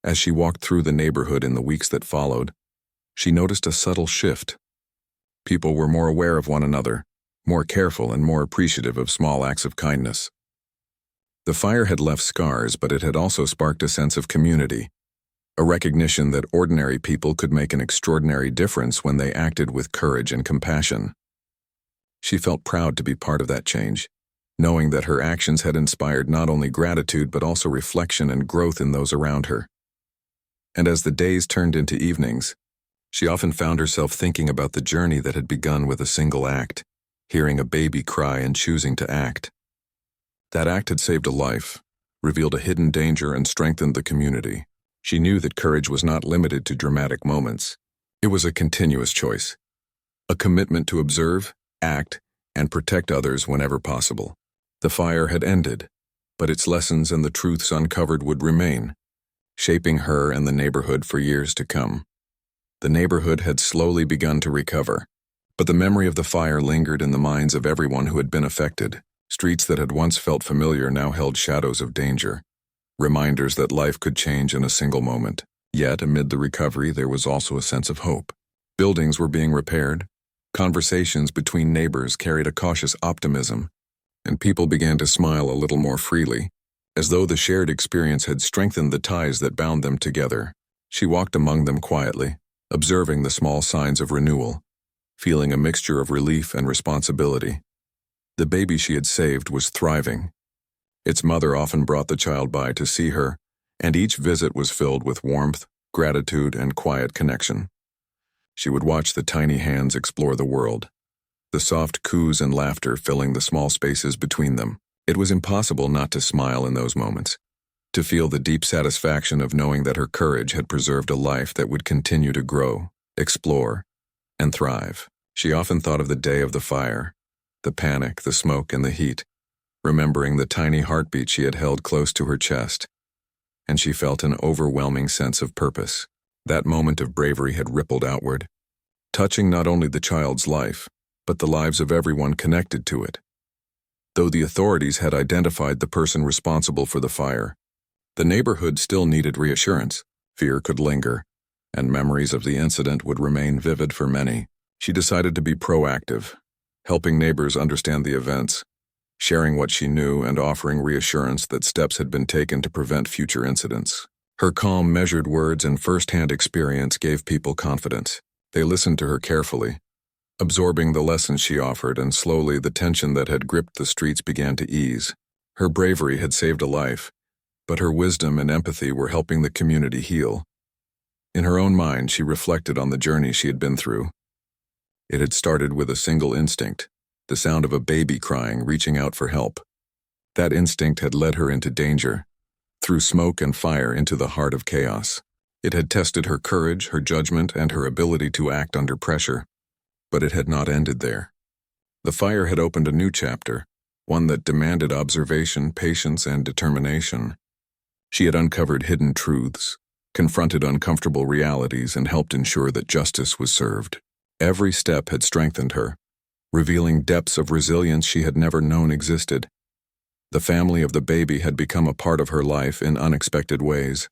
As she walked through the neighborhood in the weeks that followed, she noticed a subtle shift. People were more aware of one another, more careful and more appreciative of small acts of kindness. The fire had left scars, but it had also sparked a sense of community, a recognition that ordinary people could make an extraordinary difference when they acted with courage and compassion. She felt proud to be part of that change, knowing that her actions had inspired not only gratitude but also reflection and growth in those around her. And as the days turned into evenings, she often found herself thinking about the journey that had begun with a single act, hearing a baby cry and choosing to act. That act had saved a life, revealed a hidden danger, and strengthened the community. She knew that courage was not limited to dramatic moments. It was a continuous choice, a commitment to observe, act, and protect others whenever possible. The fire had ended, but its lessons and the truths uncovered would remain, shaping her and the neighborhood for years to come. The neighborhood had slowly begun to recover, but the memory of the fire lingered in the minds of everyone who had been affected. Streets that had once felt familiar now held shadows of danger, reminders that life could change in a single moment. Yet, amid the recovery, there was also a sense of hope. Buildings were being repaired, conversations between neighbors carried a cautious optimism, and people began to smile a little more freely, as though the shared experience had strengthened the ties that bound them together. She walked among them quietly, observing the small signs of renewal, feeling a mixture of relief and responsibility. The baby she had saved was thriving. Its mother often brought the child by to see her, and each visit was filled with warmth, gratitude, and quiet connection. She would watch the tiny hands explore the world, the soft coos and laughter filling the small spaces between them. It was impossible not to smile in those moments, to feel the deep satisfaction of knowing that her courage had preserved a life that would continue to grow, explore, and thrive. She often thought of the day of the fire, the panic, the smoke, and the heat, remembering the tiny heartbeat she had held close to her chest, and she felt an overwhelming sense of purpose. That moment of bravery had rippled outward, touching not only the child's life, but the lives of everyone connected to it. Though the authorities had identified the person responsible for the fire, the neighborhood still needed reassurance. Fear could linger, and memories of the incident would remain vivid for many. She decided to be proactive, helping neighbors understand the events, sharing what she knew and offering reassurance that steps had been taken to prevent future incidents. Her calm, measured words and first-hand experience gave people confidence. They listened to her carefully, absorbing the lessons she offered, and slowly the tension that had gripped the streets began to ease. Her bravery had saved a life, but her wisdom and empathy were helping the community heal. In her own mind, she reflected on the journey she had been through. It had started with a single instinct, the sound of a baby crying, reaching out for help. That instinct had led her into danger, through smoke and fire into the heart of chaos. It had tested her courage, her judgment, and her ability to act under pressure. But it had not ended there. The fire had opened a new chapter, one that demanded observation, patience, and determination. She had uncovered hidden truths, confronted uncomfortable realities, and helped ensure that justice was served. Every step had strengthened her, revealing depths of resilience she had never known existed. The family of the baby had become a part of her life in unexpected ways.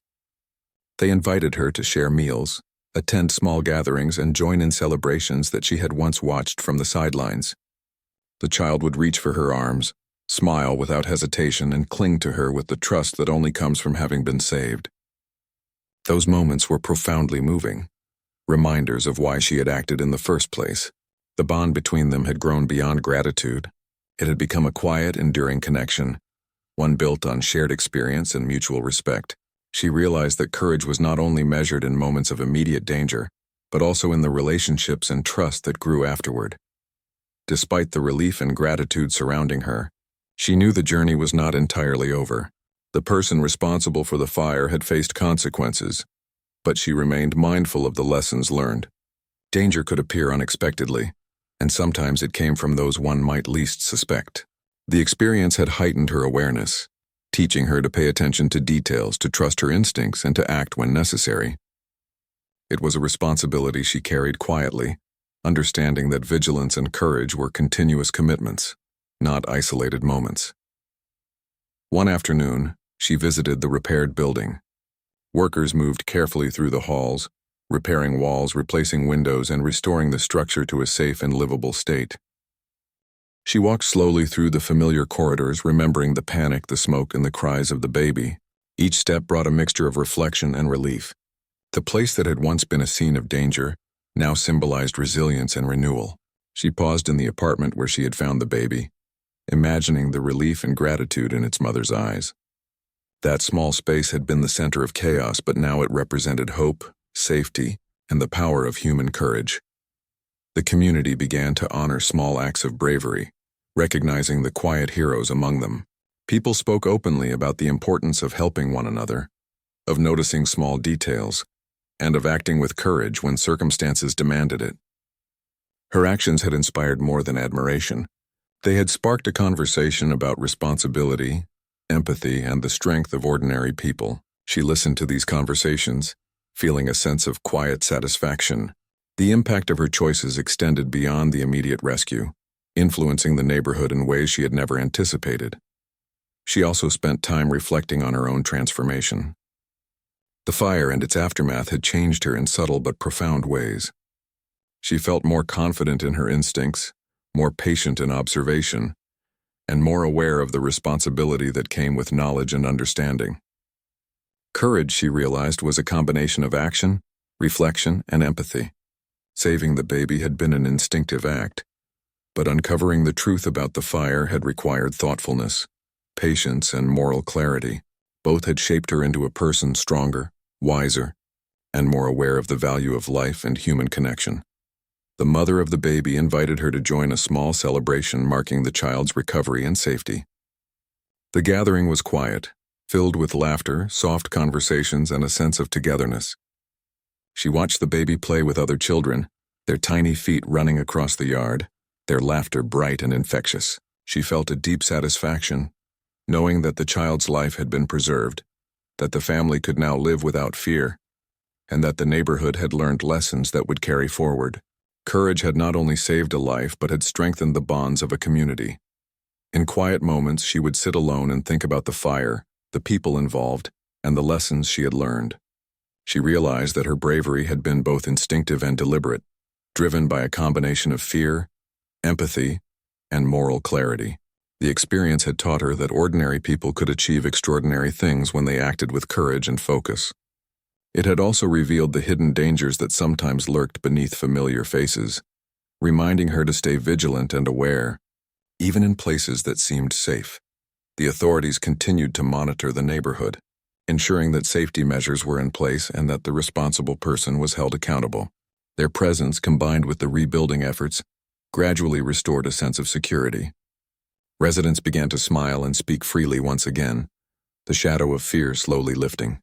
They invited her to share meals, attend small gatherings, and join in celebrations that she had once watched from the sidelines. The child would reach for her arms, smile without hesitation, and cling to her with the trust that only comes from having been saved. Those moments were profoundly moving, reminders of why she had acted in the first place. The bond between them had grown beyond gratitude. It had become a quiet, enduring connection, one built on shared experience and mutual respect. She realized that courage was not only measured in moments of immediate danger, but also in the relationships and trust that grew afterward. Despite the relief and gratitude surrounding her, she knew the journey was not entirely over. The person responsible for the fire had faced consequences, but she remained mindful of the lessons learned. Danger could appear unexpectedly, and sometimes it came from those one might least suspect. The experience had heightened her awareness, teaching her to pay attention to details, to trust her instincts, and to act when necessary. It was a responsibility she carried quietly, understanding that vigilance and courage were continuous commitments, not isolated moments. One afternoon, she visited the repaired building. Workers moved carefully through the halls, repairing walls, replacing windows, and restoring the structure to a safe and livable state. She walked slowly through the familiar corridors, remembering the panic, the smoke, and the cries of the baby. Each step brought a mixture of reflection and relief. The place that had once been a scene of danger now symbolized resilience and renewal. She paused in the apartment where she had found the baby, imagining the relief and gratitude in its mother's eyes. That small space had been the center of chaos, but now it represented hope, safety, and the power of human courage. The community began to honor small acts of bravery, recognizing the quiet heroes among them. People spoke openly about the importance of helping one another, of noticing small details, and of acting with courage when circumstances demanded it. Her actions had inspired more than admiration. They had sparked a conversation about responsibility, empathy, and the strength of ordinary people. She listened to these conversations, feeling a sense of quiet satisfaction. The impact of her choices extended beyond the immediate rescue, influencing the neighborhood in ways she had never anticipated. She also spent time reflecting on her own transformation. The fire and its aftermath had changed her in subtle but profound ways. She felt more confident in her instincts, more patient in observation, and more aware of the responsibility that came with knowledge and understanding. Courage, she realized, was a combination of action, reflection, and empathy. Saving the baby had been an instinctive act, but uncovering the truth about the fire had required thoughtfulness, patience, and moral clarity. Both had shaped her into a person stronger, wiser, and more aware of the value of life and human connection. The mother of the baby invited her to join a small celebration marking the child's recovery and safety. The gathering was quiet, filled with laughter, soft conversations, and a sense of togetherness. She watched the baby play with other children, their tiny feet running across the yard, their laughter bright and infectious. She felt a deep satisfaction, knowing that the child's life had been preserved, that the family could now live without fear, and that the neighborhood had learned lessons that would carry forward. Courage had not only saved a life but had strengthened the bonds of a community. In quiet moments, she would sit alone and think about the fire, the people involved, and the lessons she had learned. She realized that her bravery had been both instinctive and deliberate, driven by a combination of fear, empathy, and moral clarity. The experience had taught her that ordinary people could achieve extraordinary things when they acted with courage and focus. It had also revealed the hidden dangers that sometimes lurked beneath familiar faces, reminding her to stay vigilant and aware, even in places that seemed safe. The authorities continued to monitor the neighborhood, ensuring that safety measures were in place and that the responsible person was held accountable. Their presence, combined with the rebuilding efforts, gradually restored a sense of security. Residents began to smile and speak freely once again, the shadow of fear slowly lifting.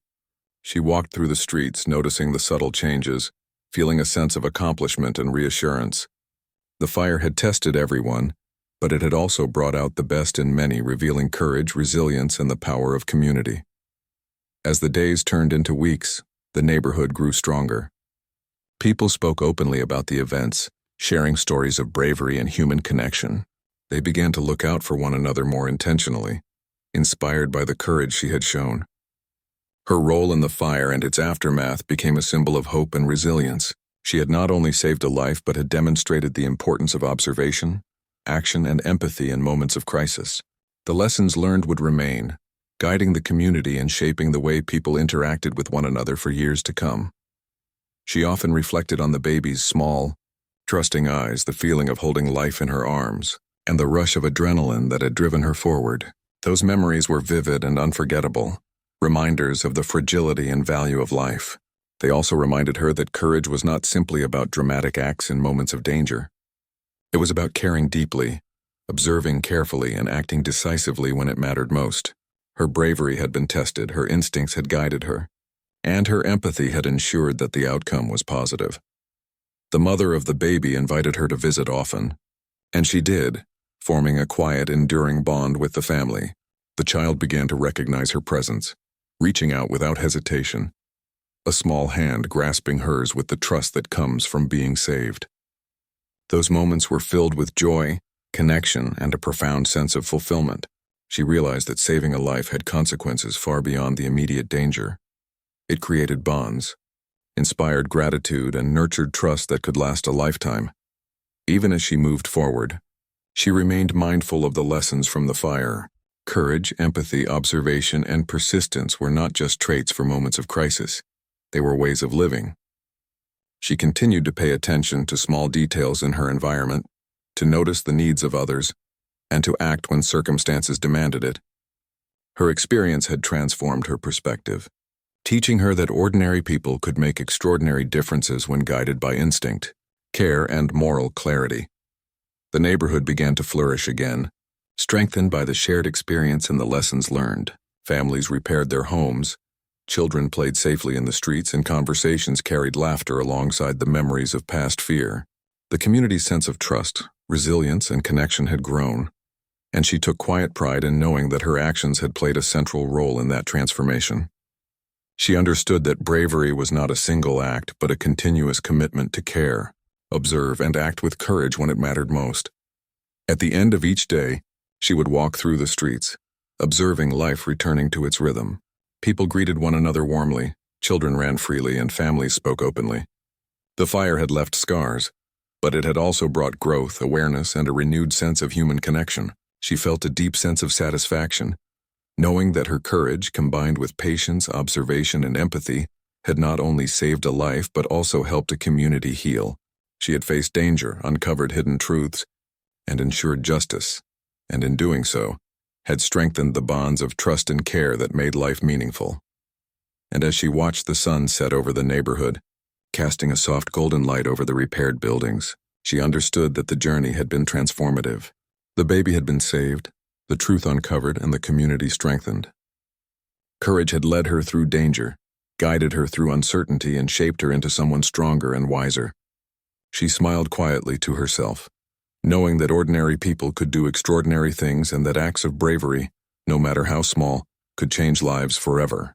She walked through the streets, noticing the subtle changes, feeling a sense of accomplishment and reassurance. The fire had tested everyone, but it had also brought out the best in many, revealing courage, resilience, and the power of community. As the days turned into weeks, the neighborhood grew stronger. People spoke openly about the events, sharing stories of bravery and human connection. They began to look out for one another more intentionally, inspired by the courage she had shown. Her role in the fire and its aftermath became a symbol of hope and resilience. She had not only saved a life but had demonstrated the importance of observation, action, and empathy in moments of crisis. The lessons learned would remain, guiding the community and shaping the way people interacted with one another for years to come. She often reflected on the baby's small, trusting eyes, the feeling of holding life in her arms, and the rush of adrenaline that had driven her forward. Those memories were vivid and unforgettable, reminders of the fragility and value of life. They also reminded her that courage was not simply about dramatic acts in moments of danger. It was about caring deeply, observing carefully, and acting decisively when it mattered most. Her bravery had been tested, her instincts had guided her, and her empathy had ensured that the outcome was positive. The mother of the baby invited her to visit often, and she did, forming a quiet, enduring bond with the family. The child began to recognize her presence, reaching out without hesitation, a small hand grasping hers with the trust that comes from being saved. Those moments were filled with joy, connection, and a profound sense of fulfillment. She realized that saving a life had consequences far beyond the immediate danger. It created bonds, inspired gratitude, and nurtured trust that could last a lifetime. Even as she moved forward, she remained mindful of the lessons from the fire. Courage, empathy, observation, and persistence were not just traits for moments of crisis. They were ways of living. She continued to pay attention to small details in her environment, to notice the needs of others, and to act when circumstances demanded it. Her experience had transformed her perspective, teaching her that ordinary people could make extraordinary differences when guided by instinct, care, and moral clarity. The neighborhood began to flourish again, strengthened by the shared experience and the lessons learned. Families repaired their homes, children played safely in the streets, and conversations carried laughter alongside the memories of past fear. The community's sense of trust, resilience, and connection had grown, and she took quiet pride in knowing that her actions had played a central role in that transformation. She understood that bravery was not a single act, but a continuous commitment to care, observe, and act with courage when it mattered most. At the end of each day, she would walk through the streets, observing life returning to its rhythm. People greeted one another warmly, children ran freely, and families spoke openly. The fire had left scars, but it had also brought growth, awareness, and a renewed sense of human connection. She felt a deep sense of satisfaction, knowing that her courage, combined with patience, observation, and empathy, had not only saved a life but also helped a community heal. She had faced danger, uncovered hidden truths, and ensured justice, and in doing so, had strengthened the bonds of trust and care that made life meaningful. And as she watched the sun set over the neighborhood, casting a soft golden light over the repaired buildings, she understood that the journey had been transformative. The baby had been saved, the truth uncovered, and the community strengthened. Courage had led her through danger, guided her through uncertainty, and shaped her into someone stronger and wiser. She smiled quietly to herself, knowing that ordinary people could do extraordinary things and that acts of bravery, no matter how small, could change lives forever.